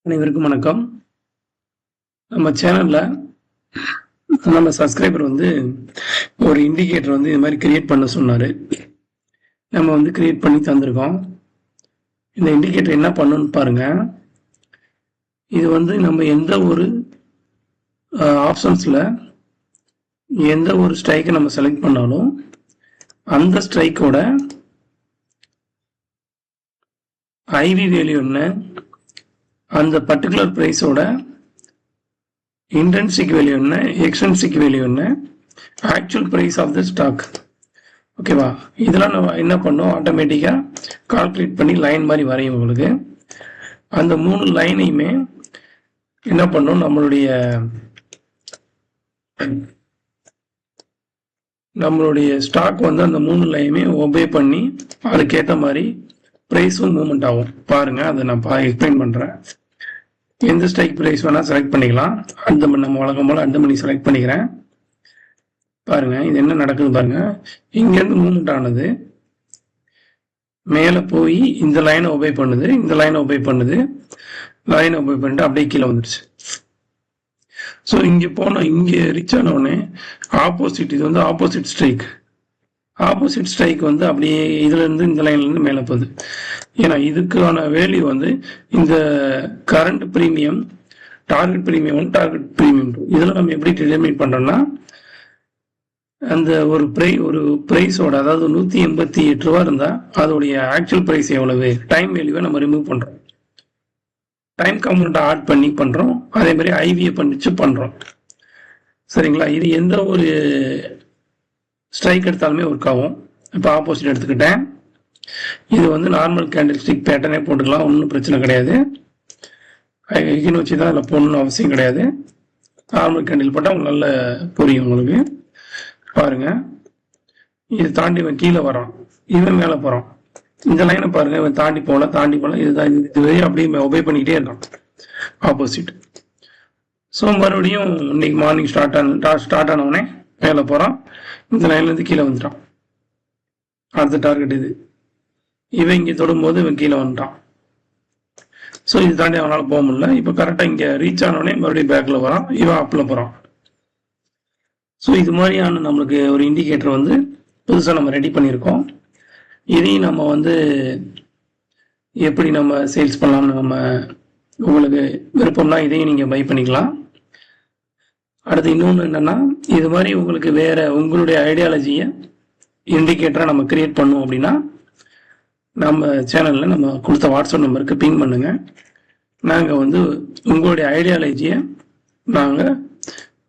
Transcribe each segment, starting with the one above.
அனைவருக்கும் வணக்கம். நம்ம சேனல்ல நம்ம சப்ஸ்கிரைபர் ஒரு இண்டிகேட்டர் இது மாதிரி கிரியேட் பண்ண சொன்னாரு. நம்ம கிரியேட் பண்ணி தந்திருக்கோம். இந்த இண்டிகேட்டர் என்ன பண்ணணும்னு பாருங்க. இது நம்ம எந்த ஒரு ஆப்ஷன்ஸ்ல எந்த ஒரு ஸ்ட்ரைக்கை நம்ம செலக்ட் பண்ணாலும் அந்த ஸ்ட்ரைக்கோட ஐவி வேல்யூ என்ன, அந்த பர்டிகுலர் பிரைஸோட இன்ட்ரின்சிக் வேல்யூ என்ன, எக்ஸ்ட்ரின்சிக் வேல்யூ என்ன, actual price of the stock. ஓகேவா? இதெல்லாம் நம்ம என்ன பண்ணோம், ஆட்டோமேட்டிக்காக கால்குலேட் பண்ணி லைன் மாதிரி வரையும். உங்களுக்கு அந்த 3 லைனையுமே என்ன பண்ணோம், நம்மளுடைய ஸ்டாக் அந்த 3 லைனுமே ஒபே பண்ணி அதுக்கேற்ற மாதிரி ப்ரைஸும் மூவ்மெண்ட் ஆகும். பாருங்க, அதை நான் எக்ஸ்பிளைன் பண்ணுறேன். எந்த ஸ்ட்ரைக் ப்ரைஸ் வேணால் செலக்ட் பண்ணிக்கலாம். நம்ம வழக்கம் போல் அந்த மணி செலக்ட் பண்ணிக்கிறேன். பாருங்க, இது என்ன நடக்குது பாருங்க. இங்கேருந்து மூவ்மெண்ட் ஆனது மேலே போய் இந்த லைனை ஒபே பண்ணுது, இந்த லைனை ஒபே பண்ணுது, லைனை ஒபே பண்ணிட்டு அப்படியே கீழே வந்துடுச்சு. ஸோ இங்கே ரீச் ஆனவுடனே ஆப்போசிட், இது ஆப்போசிட் ஸ்ட்ரைக். ஆப்போசிட் ஸ்ட்ரைக் அப்படியே இதுலேருந்து இந்த லைன்லேருந்து மேலே போகுது. ஏன்னா இதுக்கான வேல்யூ இந்த current premium, target premium 1, target premium 2. இதில் நம்ம எப்படி டிட்டர்மின் பண்ணுறோம்னா, அந்த ஒரு ப்ரைஸோட, அதாவது 188 ரூபா இருந்தால் அதோடைய ஆக்சுவல் ப்ரைஸ் எவ்வளவு, டைம் வேல்யூவை நம்ம ரிமூவ் பண்ணுறோம். டைம் காம்பனண்ட்டை ஆட் பண்ணி பண்ணுறோம். அதே மாதிரி ஐவியை பண்ணிச்சு பண்ணுறோம். சரிங்களா? இது எந்த ஒரு ஸ்ட்ரைக் எடுத்தாலுமே ஒர்க் ஆகும். இப்போ ஆப்போசிட் எடுத்துக்கிட்டேன். இது நார்மல் கேண்டில் ஸ்டிக் பேட்டர்னே போட்டுக்கலாம், ஒன்றும் பிரச்சனை கிடையாது. ஐகின் வச்சு தான் அதில் போடணும்னு அவசியம் கிடையாது. நார்மல் கேண்டில் போட்டால் உங்களுக்கு நல்ல புரியும். உங்களுக்கு பாருங்க, இது தாண்டி இவன் கீழே வரான், இவன் மேலே போகிறான். இந்த லைனை பாருங்க, இவன் தாண்டி போகல. இதுதான் இதுவே அப்படியே ஒபே பண்ணிக்கிட்டே இருக்கான் ஆப்போசிட். ஸோ மறுபடியும் இன்னைக்கு மார்னிங் ஸ்டார்ட் ஆனவனே மேலே போகிறான், இந்த லைன்லேருந்து கீழே வந்துட்டான். அடுத்த டார்கெட் இது. இவன் இங்கே தொடும்போது இவன் கீழே வந்துட்டான். ஸோ இது தாண்டி அவனால் போக முடியல. இப்போ கரெக்டாக இங்கே ரீச் ஆனவனே மறுபடியும் பேக்கில் வரான், இவன் அப்பில் போகிறான். ஸோ இது மாதிரியான நம்மளுக்கு ஒரு இண்டிகேட்டர் புதுசாக நம்ம ரெடி பண்ணியிருக்கோம். இதையும் நம்ம எப்படி நம்ம சேல்ஸ் பண்ணலாம்னு உங்களுக்கு விருப்பம்னா இதையும் நீங்கள் பை பண்ணிக்கலாம். அடுத்து இன்னொன்று என்னென்னா, இது மாதிரி உங்களுக்கு வேறு உங்களுடைய ஐடியாலஜியை இண்டிகேட்டரை நம்ம கிரியேட் பண்ணோம் அப்படின்னா நம்ம சேனலில் நம்ம கொடுத்த வாட்ஸ்அப் நம்பருக்கு பிங் பண்ணுங்கள். நாங்கள் உங்களுடைய ஐடியாலஜியை நாங்கள்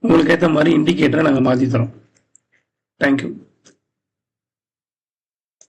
உங்களுக்கு ஏற்ற மாதிரி இண்டிகேட்டரை நாங்கள் மாற்றி தரோம். தேங்க்யூ.